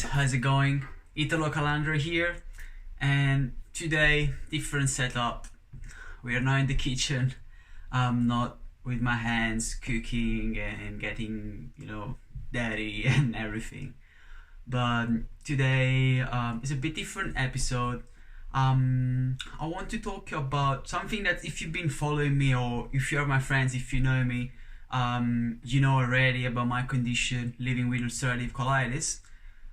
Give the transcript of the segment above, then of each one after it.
guys, how's it going? Italo Calandra here, and today different setup. We are now in the kitchen. I'm not with my hands cooking and getting dirty and everything. But today is a bit different episode. I want to talk about something that if you've been following me or if you're my friends, if you know me, you know already about my condition, living with ulcerative colitis.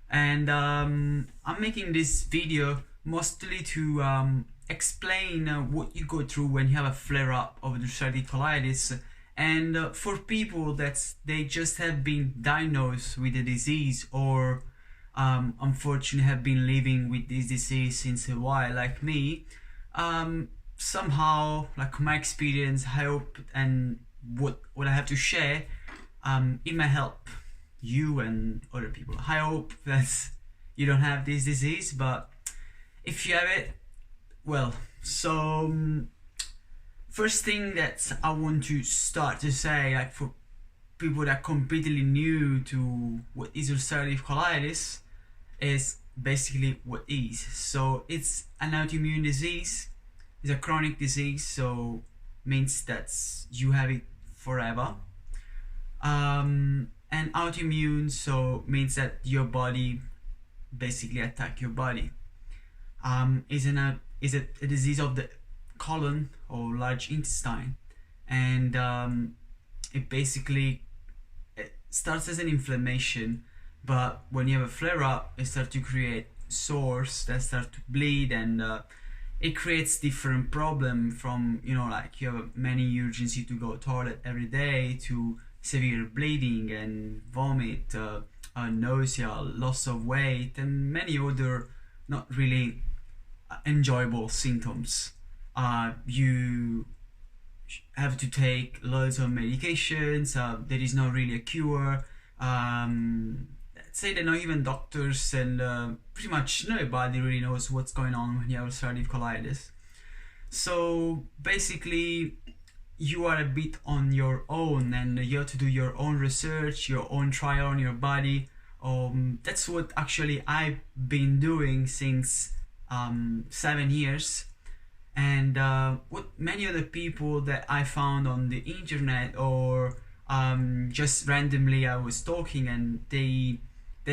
And I'm making this video mostly to explain what you go through when you have a flare-up of ulcerative colitis, and for people that they just have been diagnosed with the disease or unfortunately have been living with this disease since a while, like me. Somehow, like my experience, I hope, and what I have to share, it may help you and other people. I hope that you don't have this disease, but if you have it, well, so first thing that I want to start to say, like for people that are completely new to what is ulcerative colitis, is basically what is. So it's an autoimmune disease. It's a chronic disease, so means that you have it forever. And autoimmune, so means that your body basically attack your body. Is a disease of the colon or large intestine, and it starts as an inflammation, but when you have a flare up, it starts to create sores that start to bleed, and it creates different problem from like you have many urgency to go toilet every day to severe bleeding and vomit, nausea, loss of weight, and many other not really enjoyable symptoms. You have to take loads of medications. There is not really a cure. Let's say that not even doctors and pretty much nobody really knows what's going on when you have ulcerative colitis. So basically, you are a bit on your own, and you have to do your own research, your own trial on your body. That's what actually I've been doing since 7 years, and what many other people that I found on the internet or just randomly I was talking, and they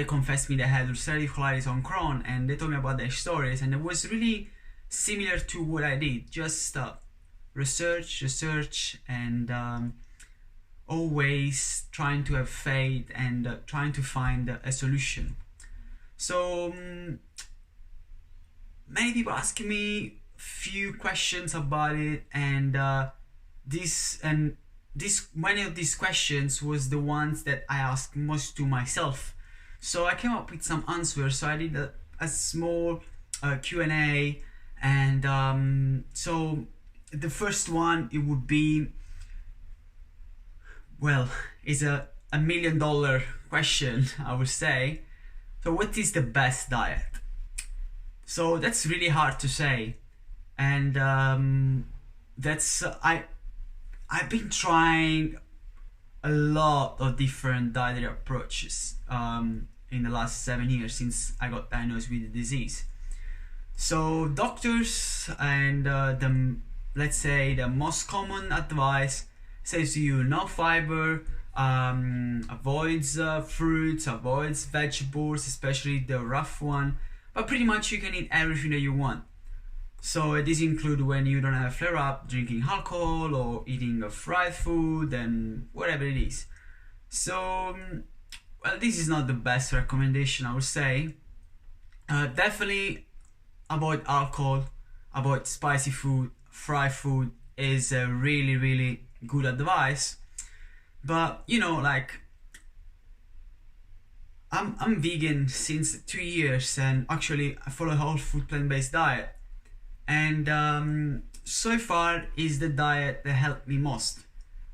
confessed me they had ulcerative colitis on Crohn, and they told me about their stories, and it was really similar to what I did, just research, and always trying to have faith and trying to find a solution. So many people ask me few questions about it, and many of these questions was the ones that I asked most to myself. So I came up with some answers. So I did a small Q&A, and so the first one, it would be, well, is a $1 million question, I would say. So what is the best diet? So that's really hard to say, and I've been trying a lot of different dietary approaches in the last 7 years since I got diagnosed with the disease. So doctors and let's say the most common advice says to you no fiber, avoids fruits, avoids vegetables, especially the rough one, but pretty much you can eat everything that you want. So this includes, when you don't have a flare up, drinking alcohol or eating a fried food and whatever it is. So well, this is not the best recommendation, I would say. Definitely avoid alcohol, avoid spicy food, fried food is a really good advice. But like I'm vegan since 2 years, and actually I follow a whole food plant-based diet, and so far is the diet that helped me most.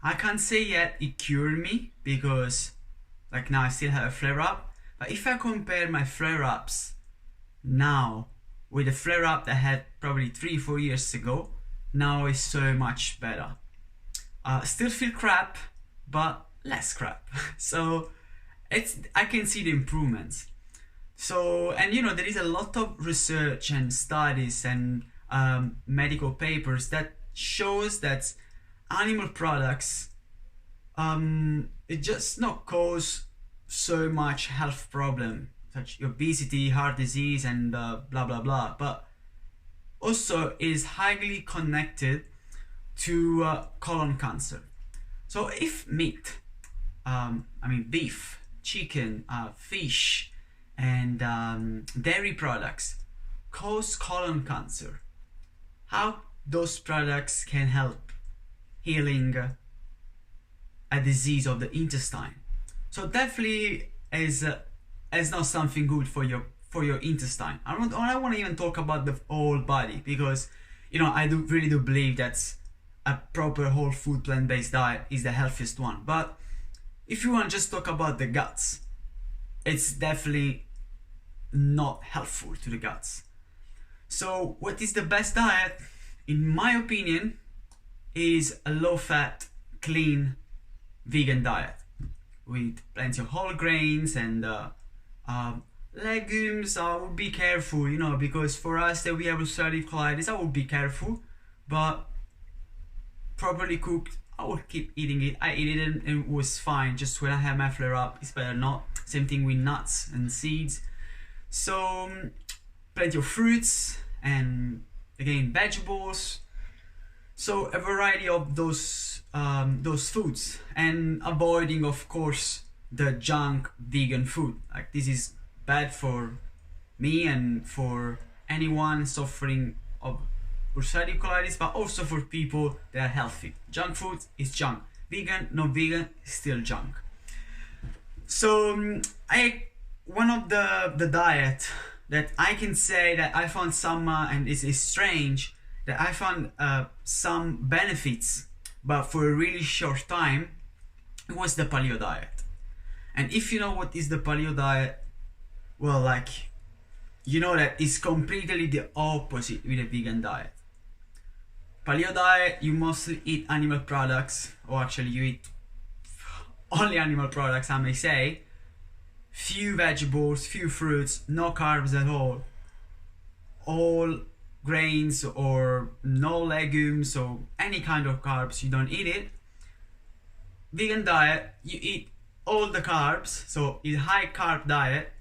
I can't say yet it cured me, because like now I still have a flare up, but if I compare my flare ups now with the flare up that I had probably 3-4 years ago, now is so much better. Still feel crap, but less crap. So I can see the improvements. So, and there is a lot of research and studies and medical papers that shows that animal products, it just not cause so much health problem such obesity, heart disease, and blah blah blah, but also is highly connected to colon cancer. So if meat, beef, chicken, fish, and dairy products cause colon cancer, how those products can help healing a disease of the intestine. So definitely is not something good for your intestine. I don't want to even talk about the whole body, because I really do believe that a proper whole food plant-based diet is the healthiest one. But if you want to just talk about the guts, it's definitely not helpful to the guts. So what is the best diet? In my opinion, is a low-fat, clean, vegan diet with plenty of whole grains and legumes. I would be careful, because for us that we have ulcerative colitis, I would be careful, but properly cooked, I would keep eating it. I ate it and it was fine. Just when I have my flare up, it's better not. Same thing with nuts and seeds. So plenty of fruits and again vegetables. So a variety of those foods, and avoiding, of course, the junk vegan food. Like, this is bad for me and for anyone suffering of ulcerative colitis, but also for people that are healthy. Junk food is junk. Vegan, not vegan, is still junk. So one of the diet that I can say that I found some and is strange, that I found some benefits, but for a really short time, it was the paleo diet. And if you know what is the paleo diet, well, that it's completely the opposite with a vegan diet. Paleo diet, you mostly eat animal products, or actually you eat only animal products, I may say. Few vegetables, few fruits, no carbs at all grains or no legumes or any kind of carbs, you don't eat it. Vegan diet, you eat all the carbs, so it's a high carb diet.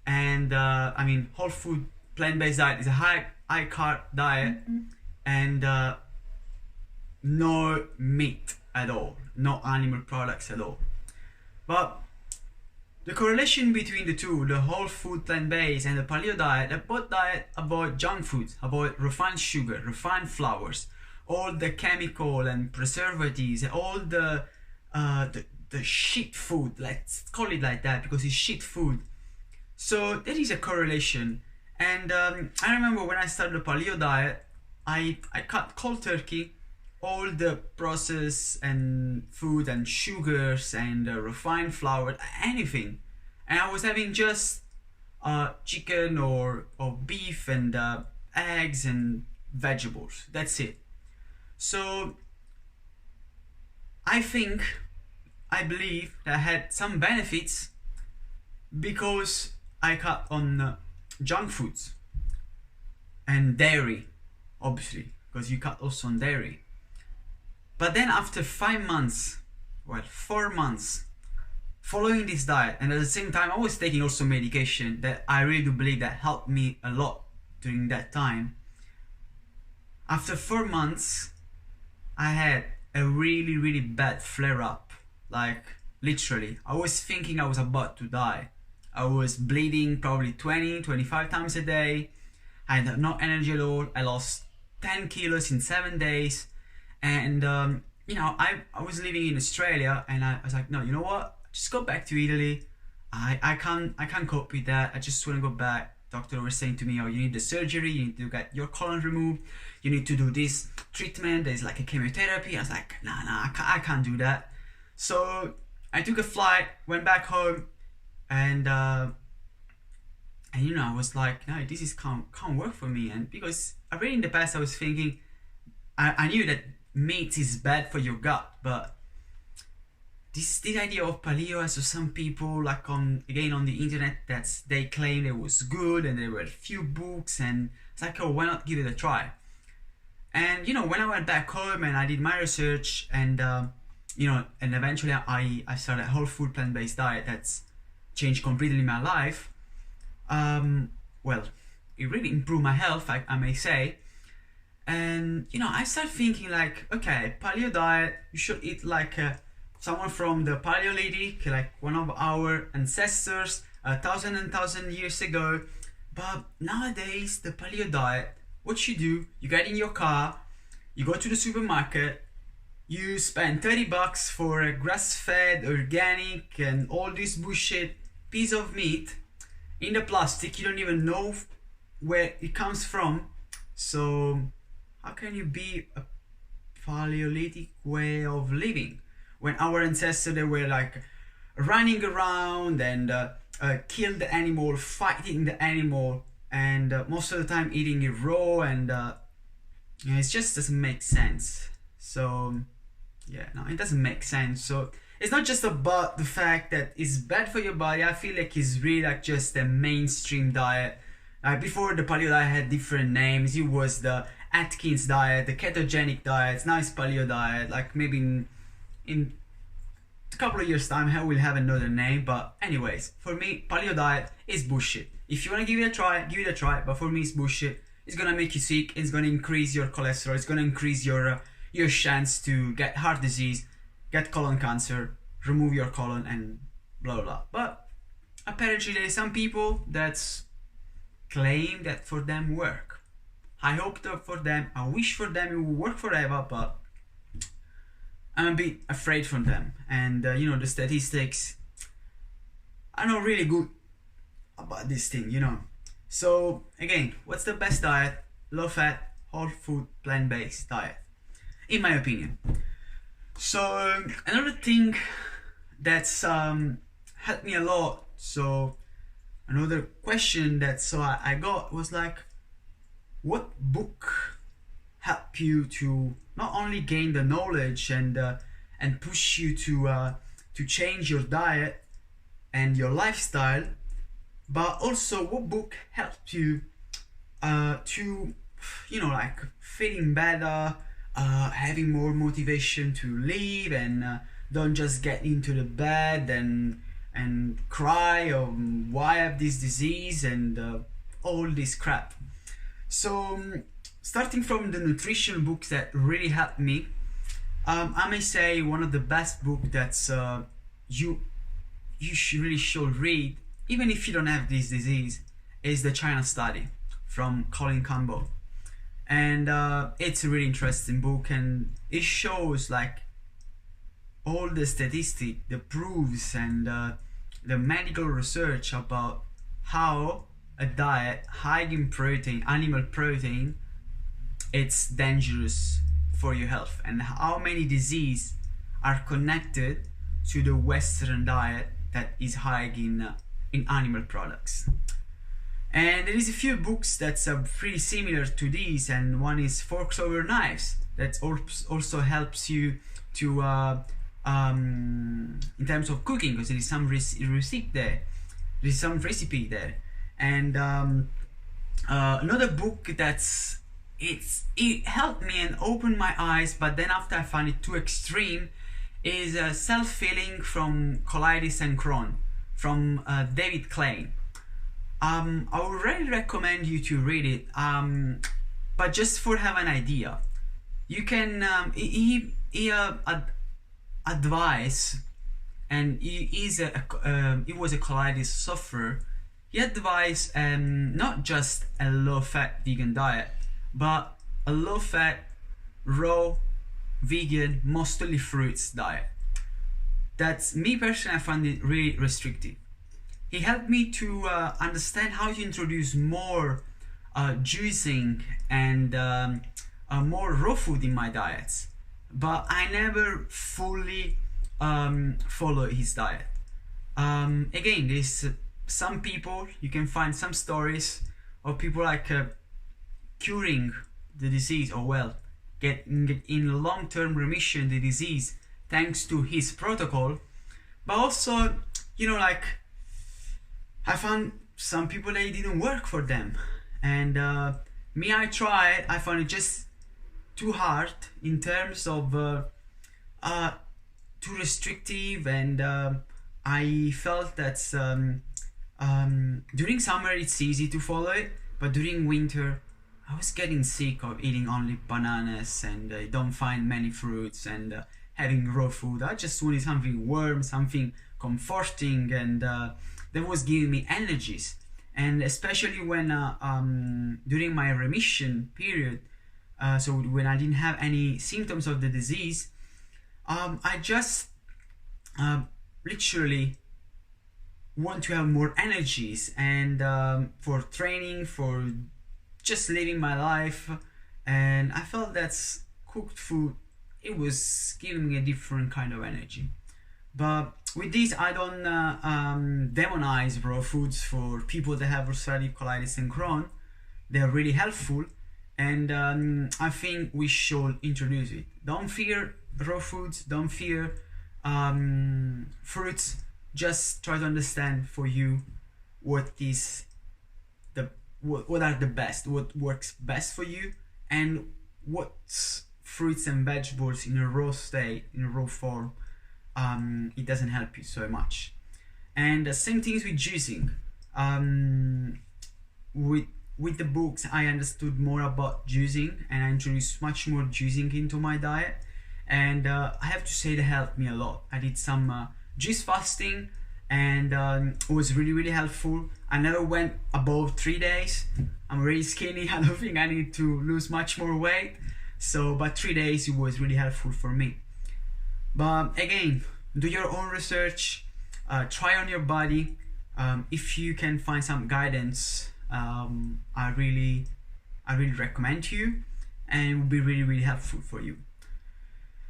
And whole food plant-based diet is a high carb diet. And no meat at all, no animal products at all. But the correlation between the two, the whole food plant-based and the paleo diet, the both diet avoid junk foods, avoid refined sugar, refined flours, all the chemical and preservatives, all the shit food, let's call it like that, because it's shit food. So there is a correlation. And I remember when I started the paleo diet, I cut cold turkey, all the processed and food and sugars and refined flour, anything, and I was having just chicken or beef and eggs and vegetables. That's it. So I believe that I had some benefits because I cut on junk foods and dairy, obviously, because you cut also on dairy. But then after 4 months following this diet, and at the same time I was taking also medication that I really do believe that helped me a lot during that time. After 4 months, I had a really, really bad flare up. Like, literally, I was thinking I was about to die. I was bleeding probably 20-25 times a day. I had no energy at all. I lost 10 kilos in 7 days. And I was living in Australia, and I was like, no, you know what, just go back to Italy. I can't cope with that. I just want to go back. Doctor was saying to me, oh, you need the surgery, you need to get your colon removed, you need to do this treatment, there's like a chemotherapy. I was like, nah, I can't do that. So I took a flight, went back home, and I was like, no, this can't work for me. And because already in the past I was thinking, I knew that meat is bad for your gut, but this idea of paleo. So some people like on the internet that they claim it was good, and there were a few books, and it's like, oh, why not give it a try? And when I went back home and I did my research, and and eventually I started a whole food plant-based diet that's changed completely my life. Well, it really improved my health, I may say. And I started thinking like, okay, paleo diet, you should eat like someone from the Paleolithic, like one of our ancestors, 1,000 years ago. But nowadays, the paleo diet, what you do, you get in your car, you go to the supermarket, you spend $30 for a grass-fed, organic, and all this bullshit piece of meat in the plastic. You don't even know where it comes from. So how can you be a Paleolithic way of living when our ancestors, they were like running around and kill the animal, fighting the animal, and most of the time eating it raw, and it just doesn't make sense. So yeah, no, it doesn't make sense. So it's not just about the fact that it's bad for your body. I feel like it's really like just a mainstream diet. Before, the paleo diet had different names. It was the Atkins diet, the ketogenic diet. Now it's paleo diet. Like maybe in a couple of years time, we'll have another name. But anyways, for me, paleo diet is bullshit. If you want to give it a try, give it a try. But for me, it's bullshit. It's gonna make you sick. It's gonna increase your cholesterol. It's gonna increase your chance to get heart disease, get colon cancer, remove your colon, and blah blah blah. But apparently, there are some people that claim that for them work. I hope that for them, I wish for them it will work forever, but I'm a bit afraid for them. And the statistics are not really good about this thing, So again, what's the best diet? Low fat, whole food, plant-based diet, in my opinion. So another thing that's helped me a lot. So another question that I got was like, what book helped you to not only gain the knowledge and push you to change your diet and your lifestyle, but also what book helped you to like feeling better, having more motivation to live, and don't just get into the bed and cry or why I have this disease and all this crap. So starting from the nutrition books that really helped me, I may say one of the best books that's you really should read, even if you don't have this disease, is The China Study from Colin Campbell. And it's a really interesting book, and it shows like all the statistics, the proofs, and the medical research about how a diet high in protein, animal protein, it's dangerous for your health, and how many diseases are connected to the Western diet that is high in animal products. And there is a few books that's pretty similar to these, and one is Forks Over Knives that also helps you to in terms of cooking, because there is some recipe there. There is some recipe there. And another book that's it helped me and opened my eyes, but then after I found it too extreme, is Self-Healing from Colitis and Crohn from David Klein. I would really recommend you to read it, but just for have an idea, you can he advise, and he was a colitis sufferer. He advised not just a low-fat vegan diet, but a low-fat, raw, vegan, mostly fruits diet. That's me personally, I found it really restrictive. He helped me to understand how to introduce more juicing and more raw food in my diets, but I never fully follow his diet. Again, there's some people, you can find some stories of people like curing the disease, or get in long-term remission the disease thanks to his protocol, But also, like, I found some people that it didn't work for them, and me, I tried. I found it just too hard in terms of uh, too restrictive, and I felt that during summer it's easy to follow it, but during winter I was getting sick of eating only bananas, and I don't find many fruits, and having raw food. I just wanted something warm, something comforting, and that was giving me energies. And especially when during my remission period, so when I didn't have any symptoms of the disease, I just literally want to have more energies, and for training, for just living my life. And I felt that cooked food, it was giving me a different kind of energy. But with this, I don't demonize raw foods for people that have ulcerative colitis and Crohn. They're really helpful, and I think we should introduce it. Don't fear raw foods, don't fear fruits. Just try to understand for you what is what are the best, what works best for you, and what fruits and vegetables in a raw state, in a raw form, it doesn't help you so much. And the same things with juicing. With the books, I understood more about juicing, and I introduced much more juicing into my diet. And I have to say that helped me a lot. I did some juice fasting, and it was really, really helpful. I never went above 3 days. I'm really skinny. I don't think I need to lose much more weight. So, but 3 days, it was really helpful for me. But again, do your own research, try on your body. If you can find some guidance, I really recommend to you, and it will be really, really helpful for you.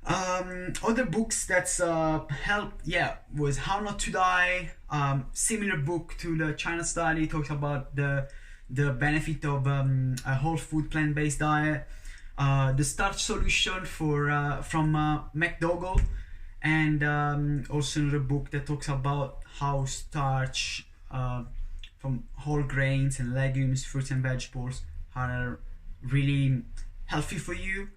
Other books that's helped, was How Not to Die. Similar book to the China study, talks about the benefit of a whole food plant-based diet. The Starch Solution from McDougall, and also another book that talks about how starch from whole grains and legumes, fruits and vegetables are really healthy for you.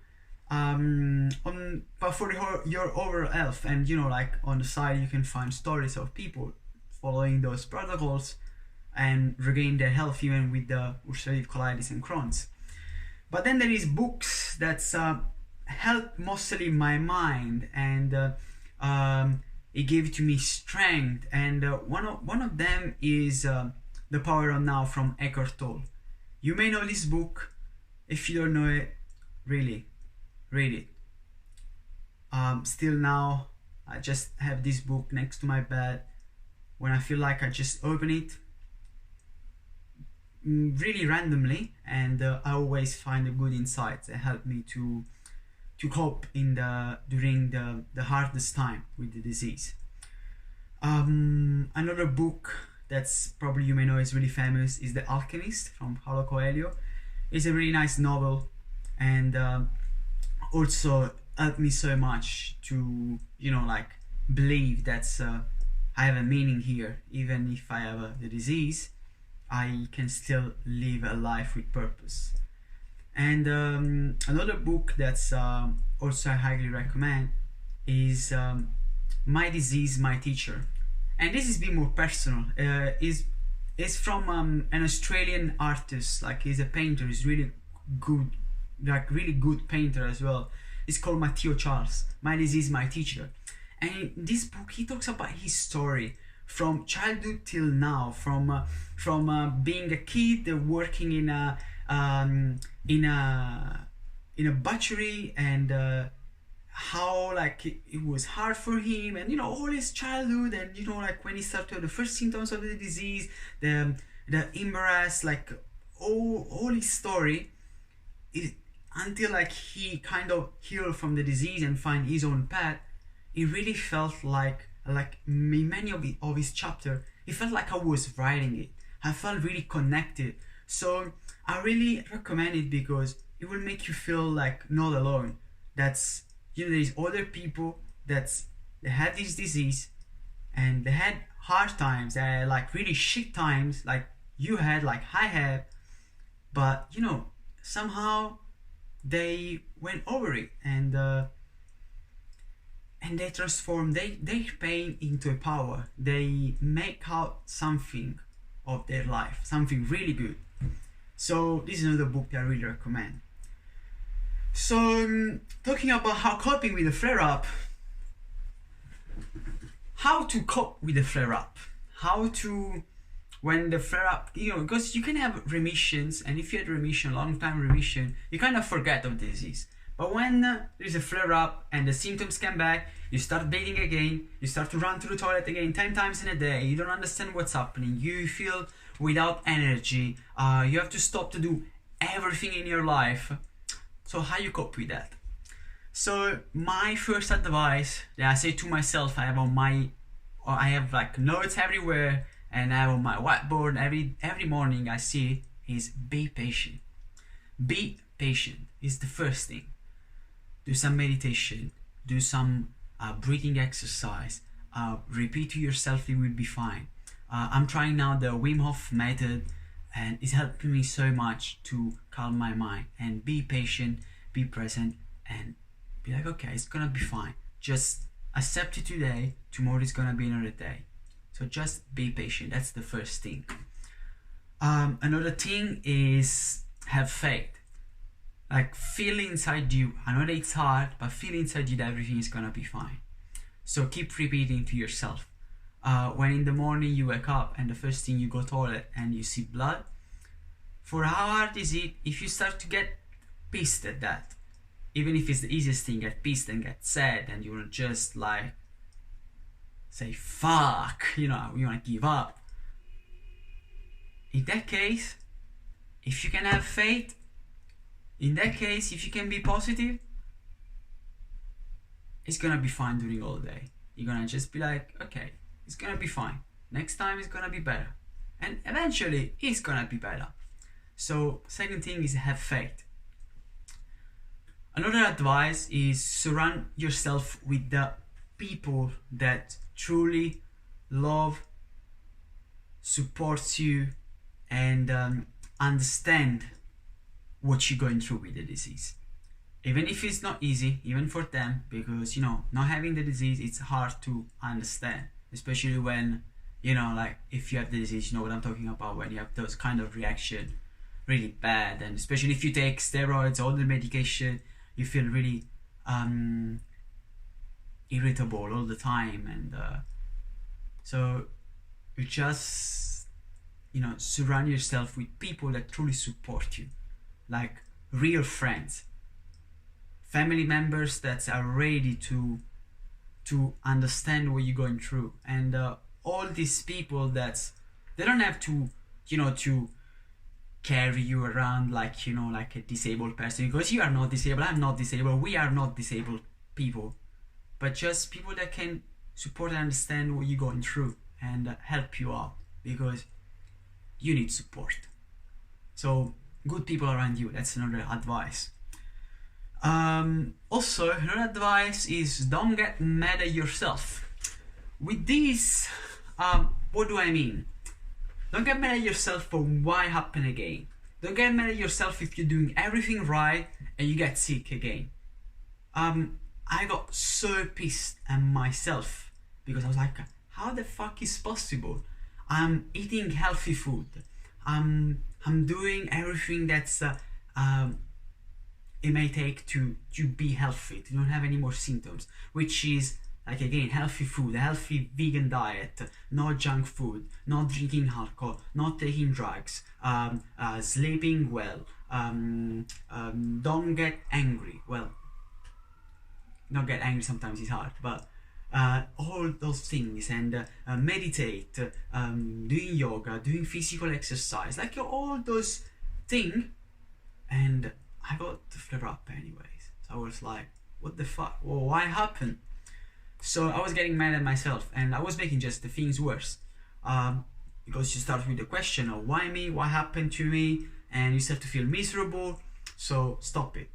But for your overall health, and like on the side you can find stories of people following those protocols and regain their health even with the ulcerative colitis and Crohn's. But then there is books that's help mostly my mind, and it gave to me strength. And one of them is The Power of Now from Eckhart Tolle. You may know this book. If you don't know it, really read it. Still now, I just have this book next to my bed. When I feel like I just open it, really randomly, and I always find the good insights that help me to cope during the hardest time with the disease. Another book that's probably you may know is really famous is The Alchemist from Paulo Coelho. It's a really nice novel, and also helped me so much to like believe that I have a meaning here. Even if I have the disease, I can still live a life with purpose. And another book that's also I highly recommend is My Disease, My Teacher. And this is a bit more personal. Is from an Australian artist. Like, he's a painter. He's really good, like really good painter as well. It's called Matteo Charles. My Disease, My Teacher. And in this book, he talks about his story from childhood till now, from being a kid working in a butchery, and how like it was hard for him, and all his childhood, and like when he started the first symptoms of the disease, the embarrass, like all his story is, until like he kind of healed from the disease and find his own path. It really felt like in many of his chapter, it felt like I was writing it. I felt really connected. So I really recommend it because it will make you feel like not alone. That's there's other people they have this disease, and they had hard times, they had like really shit times, like you had, like I had, but you know, somehow they went over it, and they transform their pain into a power. They make out something of their life, something really good. So this is another book that I really recommend. So talking about how coping with a flare up, how to cope with the flare up, how to, when the flare up, you know, because you can have remissions, and if you had remission, long time remission, you kind of forget of the disease. But when there's a flare up and the symptoms come back, you start bleeding again, you start to run to the toilet again 10 times in a day, you don't understand what's happening, you feel without energy, you have to stop to do everything in your life. So how you cope with that? So my first advice that I say to myself, I have like notes everywhere, and I have on my whiteboard every morning I see, is be patient. Be patient is the first thing. Do some meditation, do some breathing exercise, repeat to yourself it will be fine. I'm trying now the Wim Hof method, and it's helping me so much to calm my mind and be patient, be present, and be like, okay, it's gonna be fine. Just accept it today, tomorrow is gonna be another day. So just be patient, that's the first thing. Another thing is have faith. Like feel inside you, I know that it's hard, but feel inside you that everything is gonna be fine. So keep repeating to yourself. When in the morning you wake up and the first thing you go to the toilet and you see blood, for how hard is it if you start to get pissed at that? Even if it's the easiest thing, get pissed and get sad, and you wanna just like say fuck, you know, you wanna give up. In that case, if you can have faith, in that case, if you can be positive, it's gonna be fine during all day. You're gonna just be like, okay, it's gonna be fine. Next time it's gonna be better. And eventually it's gonna be better. So second thing is have faith. Another advice is surround yourself with the people that truly love, supports you, and understand what you're going through with the disease. Even if it's not easy, even for them, because you know, not having the disease, it's hard to understand, especially when, you know, like if you have the disease, you know what I'm talking about, when you have those kind of reaction really bad, and especially if you take steroids or the medication, you feel really irritable all the time, and so you just, you know, surround yourself with people that truly support you, like real friends, family members that are ready to understand what you're going through, and all these people that they don't have to, you know, to carry you around like, you know, like a disabled person, because you are not disabled, I'm not disabled, we are not disabled people, but just people that can support and understand what you're going through and help you out, because you need support. So good people around you, that's another advice. Also, another advice is don't get mad at yourself. With this, what do I mean? Don't get mad at yourself for why happen again. Don't get mad at yourself if you're doing everything right and you get sick again. I got so pissed at myself because I was like, how the fuck is possible? I'm eating healthy food. I'm doing everything that's it may take to be healthy, to not have any more symptoms, which is like, again, healthy food, a healthy vegan diet, no junk food, not drinking alcohol, not taking drugs, sleeping well, don't get angry. Well, not get angry sometimes is hard, but all those things, and meditate, doing yoga, doing physical exercise, like all those things, and I got the flare up anyways. So I was like, what the fuck? Well, why happened? So I was getting mad at myself, and I was making just the things worse. Because you start with the question of why me, what happened to me, and you start to feel miserable. So stop it.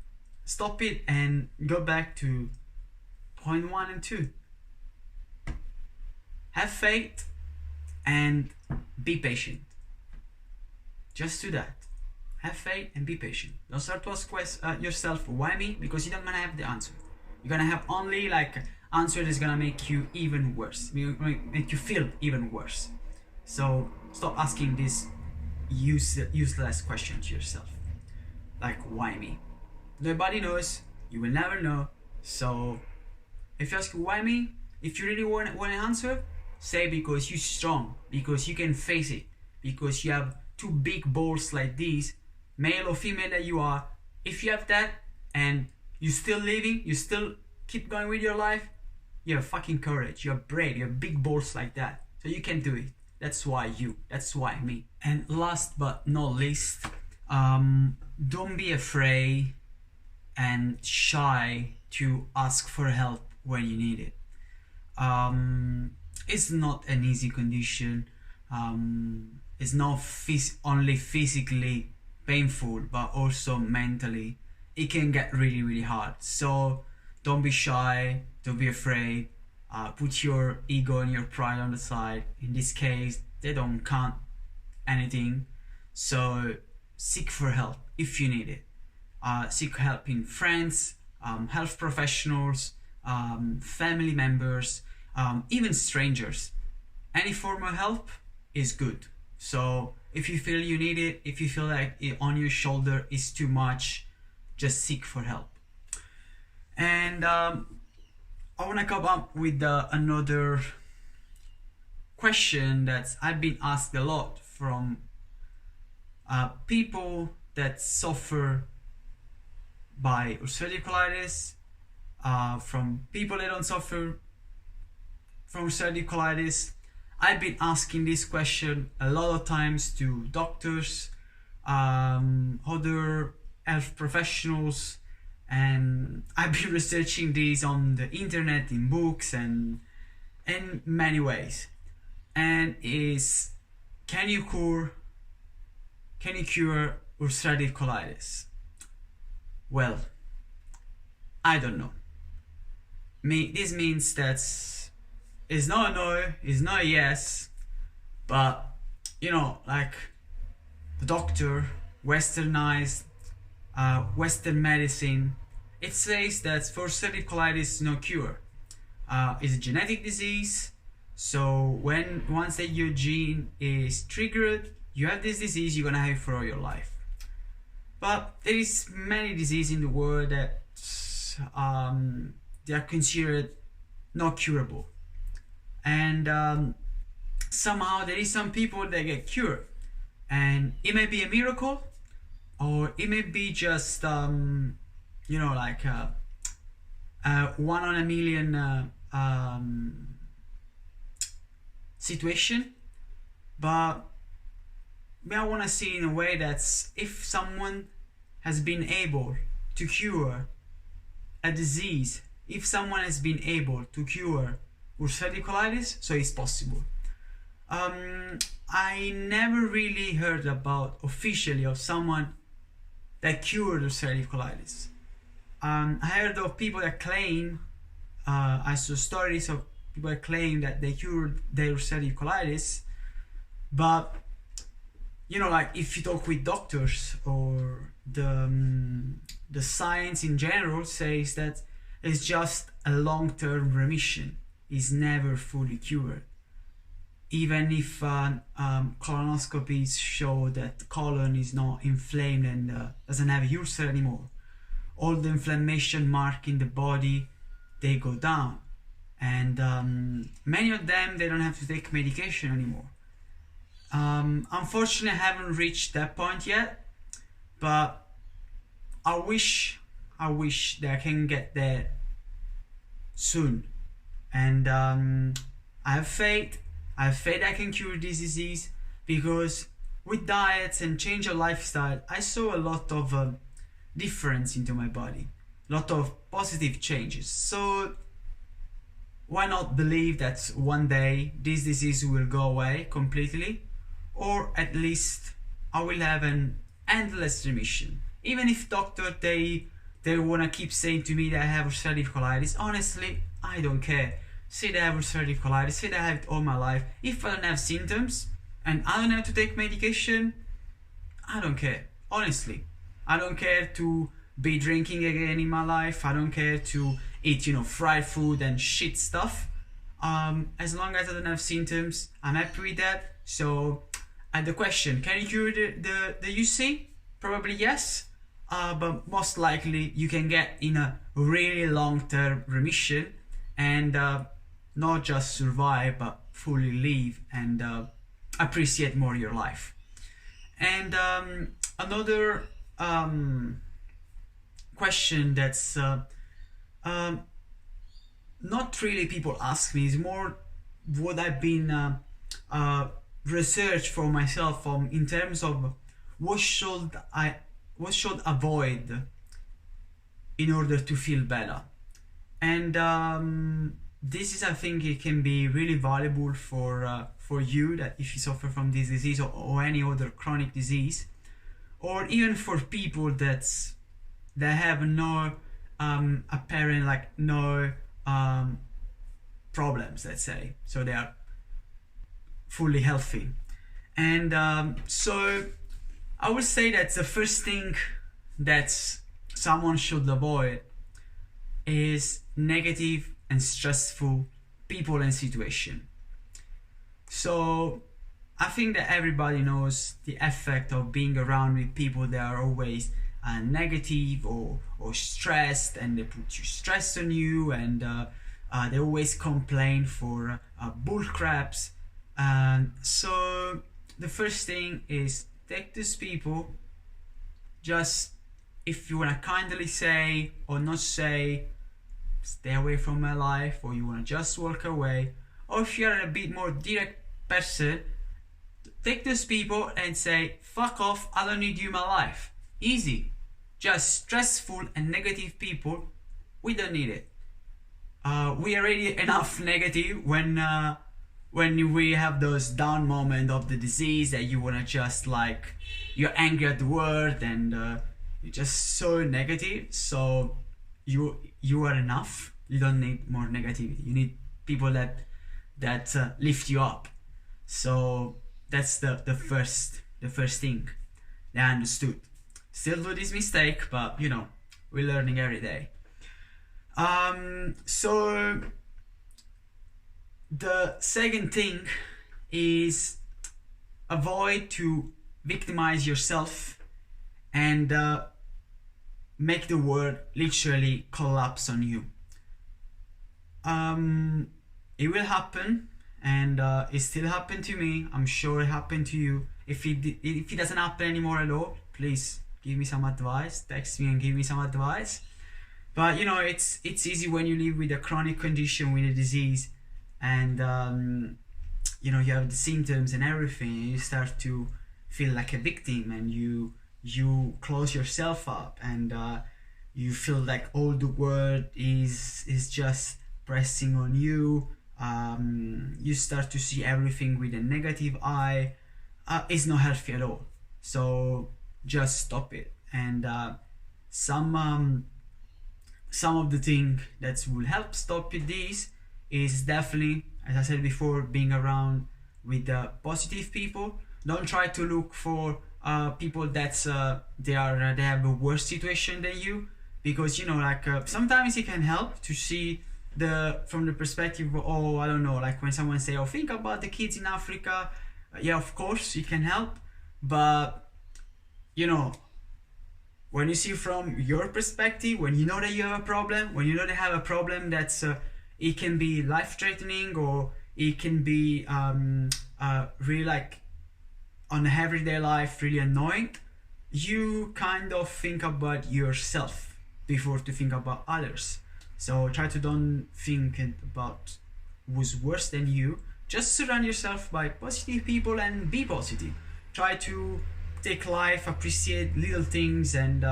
Stop it and go back to point 1 and 2. have faith and be patient. Just do that. Have faith and be patient. Don't start to ask yourself, why me? Because you're not gonna have the answer. You're gonna have only like answer that's gonna make you even worse, make you feel even worse. So stop asking this useless question to yourself, like why me? Nobody knows. You will never know. So if you ask why me, if you really want an answer, say because you're strong, because you can face it, because you have two big balls like these, male or female that you are. If you have that and you're still living, you still keep going with your life, you have fucking courage, you're brave, you have big balls like that. So you can do it. That's why you, that's why me. And last but not least, don't be afraid and shy to ask for help when you need it. It's not an easy condition. It's not only physically painful, but also mentally. It can get really, really hard. So don't be shy, don't be afraid. Put your ego and your pride on the side. In this case, they don't count anything. So seek for help if you need it. Seek help in friends, health professionals, family members, even strangers. Any form of help is good. So if you feel you need it, if you feel like it on your shoulder is too much, just seek for help. And I want to come up with another question that I've been asked a lot from people that suffer by ulcerative colitis, from people that don't suffer from ulcerative colitis. I've been asking this question a lot of times to doctors, other health professionals, and I've been researching these on the internet, in books, and in many ways. And is, can you cure ulcerative colitis? Well, I don't know. This means that it's not a no, it's not a yes, but you know, like the doctor, westernized, Western medicine, it says that for ulcerative colitis, no cure. It's a genetic disease, so once that your gene is triggered, you have this disease, you're gonna have it for all your life. But there is many diseases in the world that they are considered not curable, and somehow there is some people that get cured, and it may be a miracle, or it may be just you know, like one on a million situation. But I want to see in a way that if someone has been able to cure a disease, if someone has been able to cure ulcerative colitis, so it's possible. I never really heard about officially of someone that cured ulcerative colitis. I heard of people that claim, I saw stories of people that claim that they cured their ulcerative colitis, but you know, like if you talk with doctors, or the science in general says that it's just a long-term remission, is never fully cured. Even if colonoscopies show that the colon is not inflamed and doesn't have a ulcer anymore, all the inflammation mark in the body, they go down, and many of them, they don't have to take medication anymore. Unfortunately, I haven't reached that point yet, but I wish that I can get there soon. And I have faith I can cure this disease, because with diets and change of lifestyle, I saw a lot of difference into my body, a lot of positive changes. So why not believe that one day this disease will go away completely, or at least I will have an endless remission. Even if doctor they want to keep saying to me that I have ulcerative colitis, honestly I don't care. say that I have ulcerative colitis, say that I have it all my life. If I don't have symptoms and I don't have to take medication, I don't care. Honestly, I don't care to be drinking again in my life. I don't care to eat, fried food and shit stuff. As long as I don't have symptoms, I'm happy with that. So, the question: can you cure the UC? Probably yes. But most likely you can get in a really long-term remission and not just survive, but fully live and appreciate more your life. And another question that's not really people ask me is more what I've been research for myself in terms of what should avoid in order to feel better. And this is, I think, it can be really valuable for you, that if you suffer from this disease or any other chronic disease, or even for people that have no apparent, like, no problems, let's say, so they are fully healthy. And so I would say that the first thing that someone should avoid is negative and stressful people and situation. So I think that everybody knows the effect of being around with people that are always negative or stressed, and they put you stress on you, and they always complain for bull craps. And so the first thing is, take these people, just, if you want to kindly say or not say, stay away from my life, or you want to just walk away, or if you're a bit more direct person, take those people and say, fuck off, I don't need you in my life. Easy. Just stressful and negative people, we don't need it. We already enough negative when we have those down moments of the disease that you want to just, like, you're angry at the world and you're just so negative. So you are enough. You don't need more negativity. You need people that lift you up. So that's the first thing that I understood. Still do this mistake, but we're learning every day. So the second thing is, avoid to victimize yourself and make the world literally collapse on you. It will happen, and it still happened to me. I'm sure it happened to you. If it doesn't happen anymore at all, please give me some advice. Text me and give me some advice. But it's easy when you live with a chronic condition, with a disease, and you have the symptoms and everything, and you start to feel like a victim, and you close yourself up, and you feel like all the world is just pressing on you. You start to see everything with a negative eye. It's not healthy at all. So just stop it. And some of the thing that will help stop this is definitely, as I said before, being around with positive people. Don't try to look for people that's they have a worse situation than you, because sometimes it can help to see from the perspective of, oh, I don't know, like when someone say, oh, think about the kids in Africa. Yeah, of course it can help, but when you see from your perspective, when you know that you have a problem, when you know they have a problem that's it can be life-threatening, or it can be really, like, on everyday life, really annoying, you kind of think about yourself before to think about others. So try to don't think about who's worse than you. Just surround yourself by positive people and be positive. Try to take life, appreciate little things, and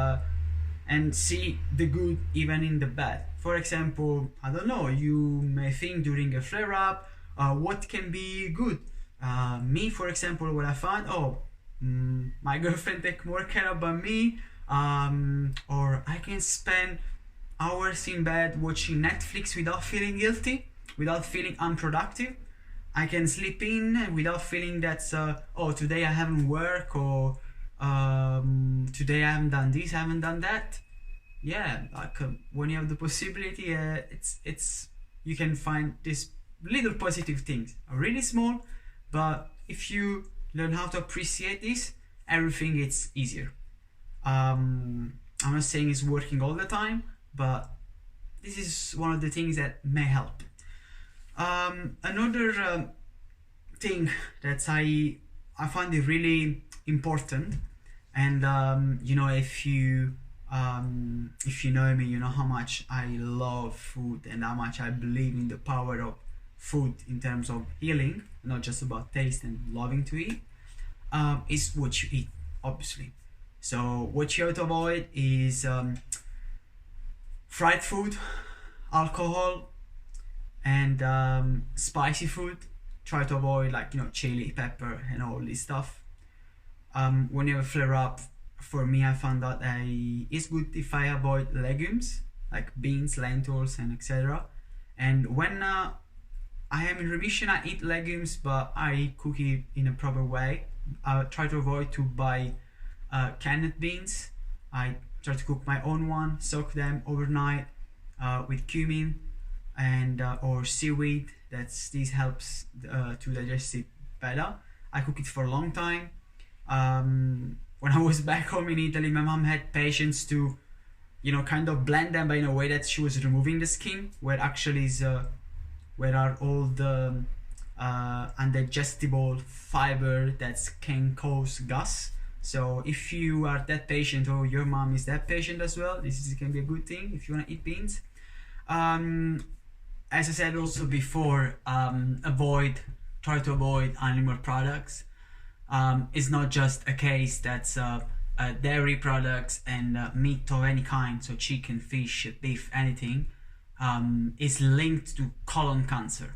see the good even in the bad. For example, I don't know, you may think during a flare-up, what can be good? Me, for example, what I found, my girlfriend take more care about me, or I can spend hours in bed watching Netflix without feeling guilty, without feeling unproductive. I can sleep in without feeling that's oh, today I haven't worked, or today I haven't done this, I haven't done that. Yeah, like when you have the possibility, it's you can find these little positive things, are really small, but if you learn how to appreciate this, everything is easier. I'm not saying it's working all the time, but this is one of the things that may help. Another thing that I find it really important, and if you know me, you know how much I love food and how much I believe in the power of food in terms of healing, not just about taste and loving to eat. Is what you eat, obviously. So what you have to avoid is fried food, alcohol, and spicy food. Try to avoid, like, chili, pepper, and all this stuff. When you have a flare up, for me, I found out it's good if I avoid legumes like beans, lentils, and etc. And when I am in remission, I eat legumes, but I cook it in a proper way. I try to avoid to buy canned beans. I try to cook my own one, soak them overnight with cumin and or seaweed. This helps to digest it better. I cook it for a long time. When I was back home in Italy, my mom had patience to, kind of blend them, but in a way that she was removing the skin, where actually is where are all the undigestible fiber that can cause gas. So if you are that patient, or your mom is that patient as well, can be a good thing if you want to eat beans. As I said also before, try to avoid animal products. It's not just a case that's dairy products and meat of any kind, so chicken, fish, beef, anything, is linked to colon cancer.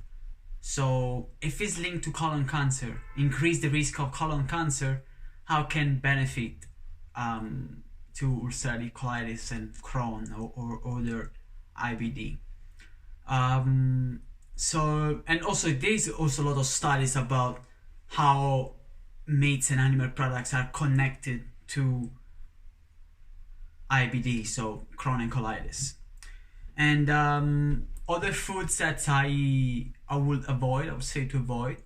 So if it's linked to colon cancer, increase the risk of colon cancer, how can benefit to ulcerative colitis and Crohn or other IBD? So, and also there's also a lot of studies about how meats and animal products are connected to IBD, so Crohn and colitis. And other foods that I would avoid, I would say to avoid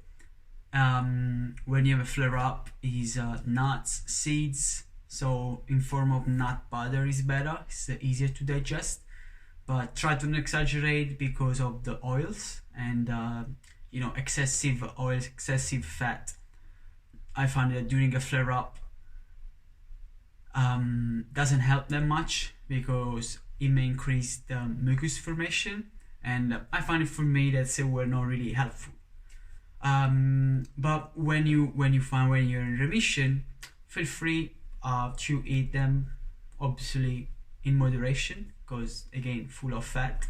when you have a flare up is nuts, seeds. So in form of nut butter is better, it's easier to digest, but try to not exaggerate because of the oils and excessive oils, excessive fat. I found that during a flare up doesn't help them much because it may increase the mucus formation, and I find it for me that they were not really helpful. But when you're in remission, feel free to eat them, obviously in moderation, because again, full of fat.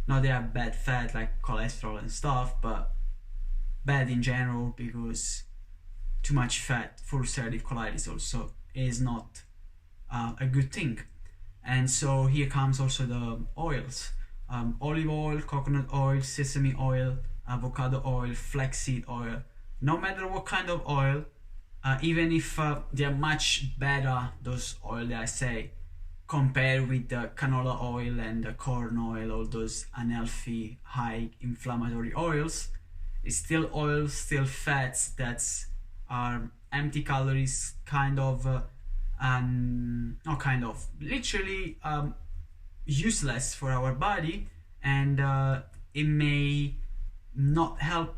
Not they are bad fat like cholesterol and stuff, but bad in general, because too much fat for ulcerative colitis also is not a good thing. And so here comes also the oils: olive oil, coconut oil, sesame oil, avocado oil, flaxseed oil. No matter what kind of oil, even if they are much better, those oil that I say, compared with the canola oil and the corn oil, all those unhealthy, high inflammatory oils, it's still oils, still fats that are empty calories, literally useless for our body, and it may not help,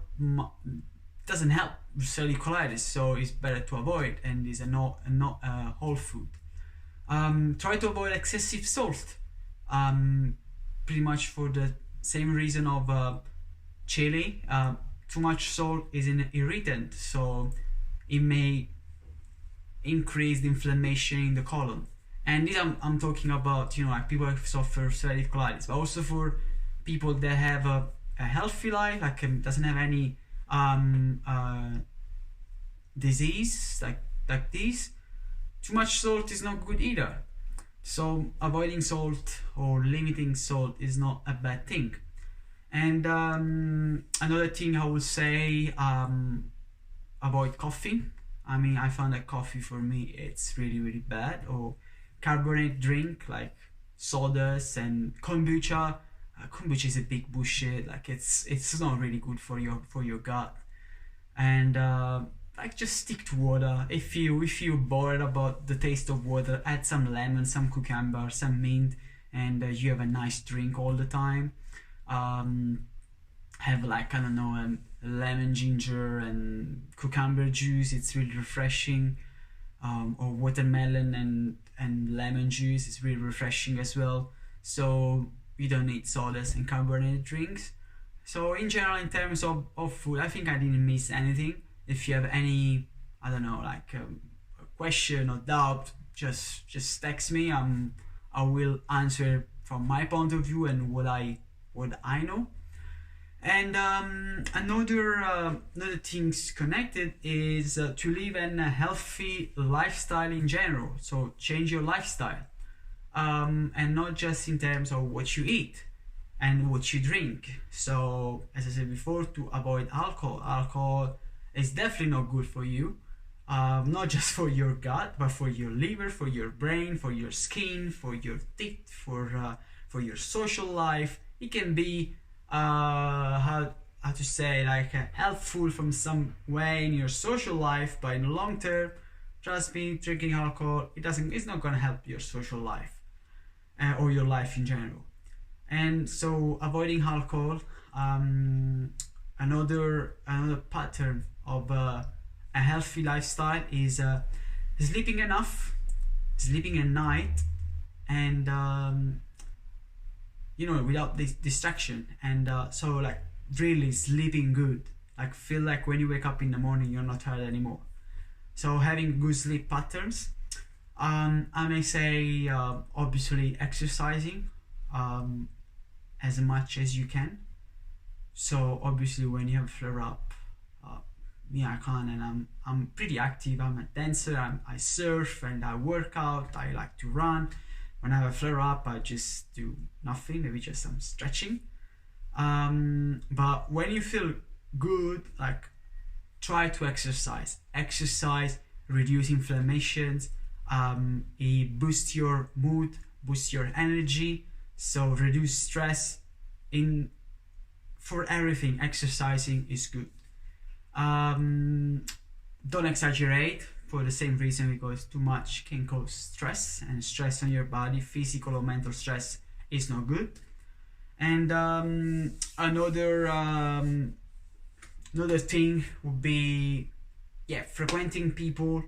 doesn't help ulcerative colitis, so it's better to avoid, and is not whole food. Try to avoid excessive salt, pretty much for the same reason of chili. Too much salt is an irritant, so it may increase the inflammation in the colon. And this I'm talking about, like people who suffer ulcerative colitis, but also for people that have a healthy life, like doesn't have any disease like this. Too much salt is not good either. So avoiding salt or limiting salt is not a bad thing. And another thing I would say, avoid coffee. I mean, I found that coffee for me it's really really bad. Or carbonated drink like sodas and kombucha. Kombucha is a big bullshit. Like it's not really good for your gut. And like just stick to water. If you're bored about the taste of water, add some lemon, some cucumber, some mint, and you have a nice drink all the time. Um, have like, I don't know, lemon ginger and cucumber juice. It's really refreshing. Or watermelon and lemon juice is really refreshing as well. So you don't need sodas and carbonated drinks. So in general, in terms of food, I think I didn't miss anything. If you have any, I don't know, like a question or doubt, just text me. I will answer from my point of view and what I know. And another things connected is to live in a healthy lifestyle in general. So change your lifestyle, and not just in terms of what you eat and what you drink. So as I said before, to avoid alcohol. Alcohol is definitely not good for you. Not just for your gut, but for your liver, for your brain, for your skin, for your teeth, for your social life. It can be how to say, like helpful from some way in your social life, but in the long term, trust me, drinking alcohol it's not gonna help your social life, or your life in general. And so avoiding alcohol. Another pattern of a healthy lifestyle is sleeping enough, sleeping at night, and without this distraction. And so like really sleeping good, like feel like when you wake up in the morning you're not tired anymore. So having good sleep patterns. I may say, obviously exercising, as much as you can. So obviously when you have flare up, I can, and I'm pretty active. I'm a dancer. I surf and I work out. I like to run. When I have a flare up, I just do nothing. Maybe just some stretching. But when you feel good, like try to exercise. Exercise, reduce inflammations. It boosts your mood, boosts your energy. So reduce stress. In For everything, exercising is good. Don't exaggerate, for the same reason, because too much can cause stress, and stress on your body, physical or mental stress, is not good. And another thing would be, frequenting people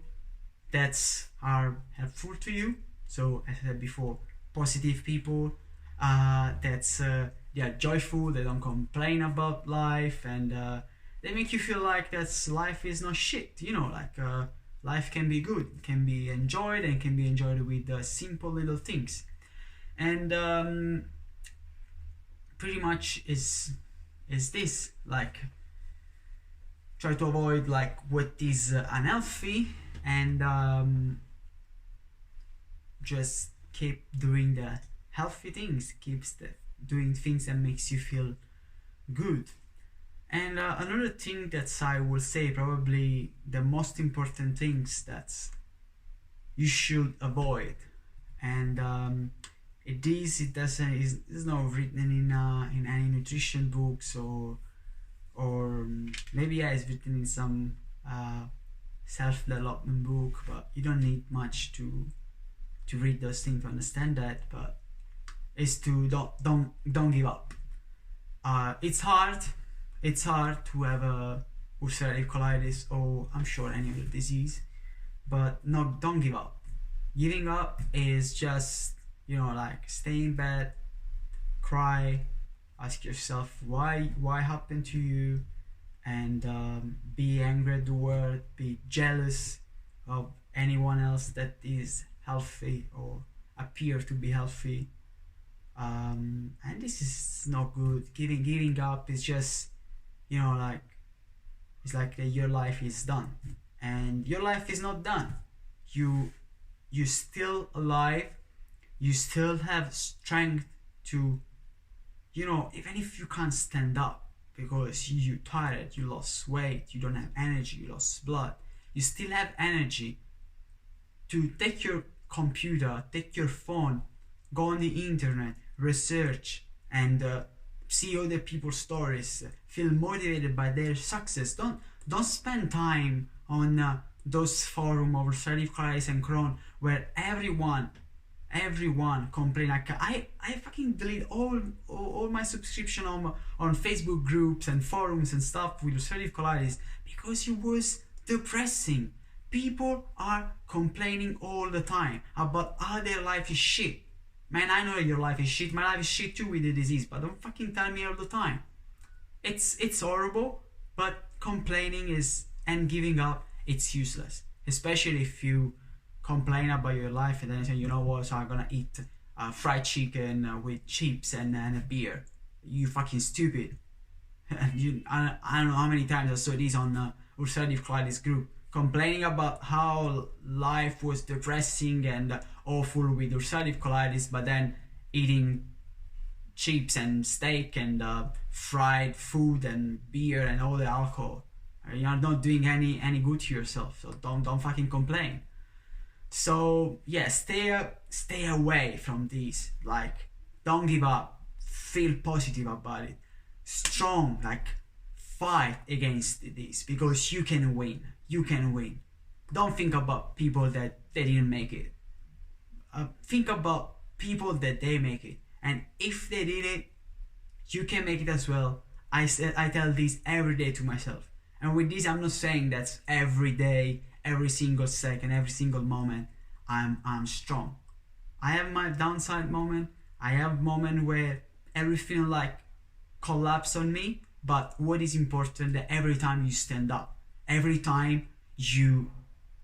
that are helpful to you. So as I said before, positive people, that's they are joyful, they don't complain about life, and they make you feel like that life is not shit. Life can be good, can be enjoyed, and can be enjoyed with simple little things. And pretty much is this, like, try to avoid like what is unhealthy, and just keep doing the healthy things, doing things that makes you feel good. And another thing that I will say, probably the most important things that you should avoid, and it doesn't is not written in any nutrition books, or maybe it's written in some self-development book, but you don't need much to read those things to understand that. But is to don't give up. It's hard. It's hard to have a ulcerative colitis, or I'm sure any other disease, but no, don't give up. Giving up is just, like stay in bed, cry, ask yourself why happened to you, and be angry at the world, be jealous of anyone else that is healthy or appear to be healthy. And this is not good. Giving up is just, like, it's like your life is done, and your life is not done. You still alive. You still have strength to even if you can't stand up because you're tired, you lost weight, you don't have energy, you lost blood, you still have energy to take your computer, take your phone, go on the internet, research, and see other people's stories, feel motivated by their success. Don't spend time on those forums over ulcerative colitis and Crohn where everyone complain. Like I fucking delete all my subscription on Facebook groups and forums and stuff with ulcerative colitis because it was depressing. People are complaining all the time about how their life is shit. Man, I know your life is shit. My life is shit too with the disease, but don't fucking tell me all the time. It's horrible, but complaining and giving up, it's useless. Especially if you complain about your life and then say, you know what, so I'm gonna eat fried chicken with chips and a beer. You fucking stupid. I don't know how many times I saw this on ulcerative colitis group, complaining about how life was depressing and awful with ulcerative colitis, but then eating chips and steak and fried food and beer and all the alcohol. You're not doing any good to yourself, so don't fucking complain. So yeah, stay away from this. Like, don't give up. Feel positive about it. Strong, like, fight against this because you can win. You can win. Don't think about people that they didn't make it. Think about people that they make it, and if they did it, you can make it as well. I tell this every day to myself, and with this I'm not saying that's every day, every single second, every single moment I'm strong. I have my downside moment. I have moment where everything like collapse on me, but what is important that every time you stand up, every time you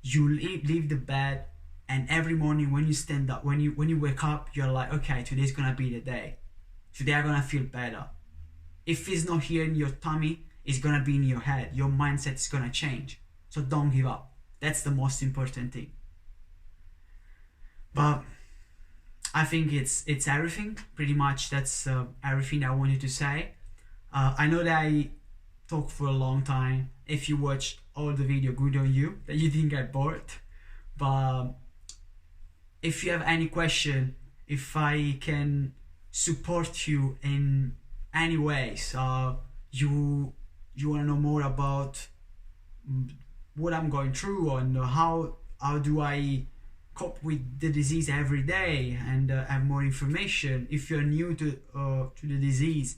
leave the bed, and every morning when you stand up, when you wake up, you're like, okay, today's gonna be the day. Today I'm gonna feel better. If it's not here in your tummy, it's gonna be in your head. Your mindset is gonna change. So don't give up. That's the most important thing. But I think it's everything. Pretty much that's everything I wanted to say. I know that I talked for a long time. If you watched all the video, good on you that you didn't get bored. But if you have any question, if I can support you in any ways, you want to know more about what I'm going through and how do I cope with the disease every day and have more information. If you're new to the disease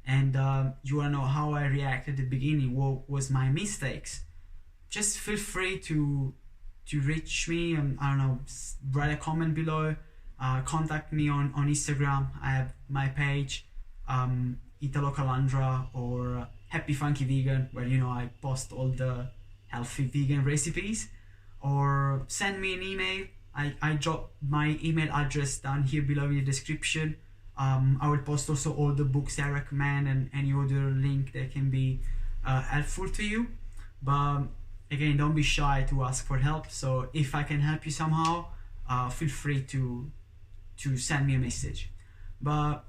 and you want to know how I reacted at the beginning, what was my mistakes, just feel free to reach me and I don't know, write a comment below, contact me on Instagram. I have my page, Italo Calandra, or Happy Funky Vegan, where I post all the healthy vegan recipes, or send me an email. I drop my email address down here below in the description. I will post also all the books I recommend and any other link that can be helpful to you. But again, don't be shy to ask for help. So if I can help you somehow, feel free to send me a message. But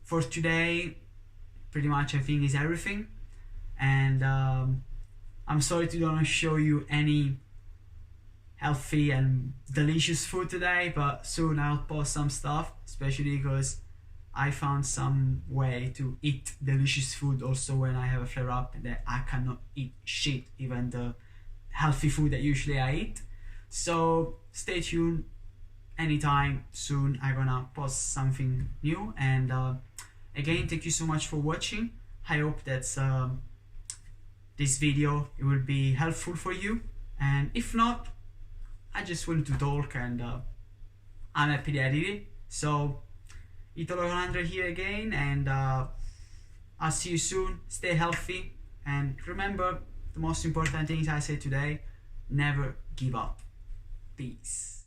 for today, pretty much I think is everything. And I'm sorry to not show you any healthy and delicious food today, but soon I'll post some stuff, especially because I found some way to eat delicious food also when I have a flare up that I cannot eat shit, even the healthy food that usually I eat. So stay tuned. Anytime soon I'm gonna post something new. And again, thank you so much for watching. I hope that this video it will be helpful for you, and if not, I just wanted to talk, and I'm happy that I did it. So Italo Calandra here again, and I'll see you soon. Stay healthy, and remember the most important things I said today: never give up. Peace.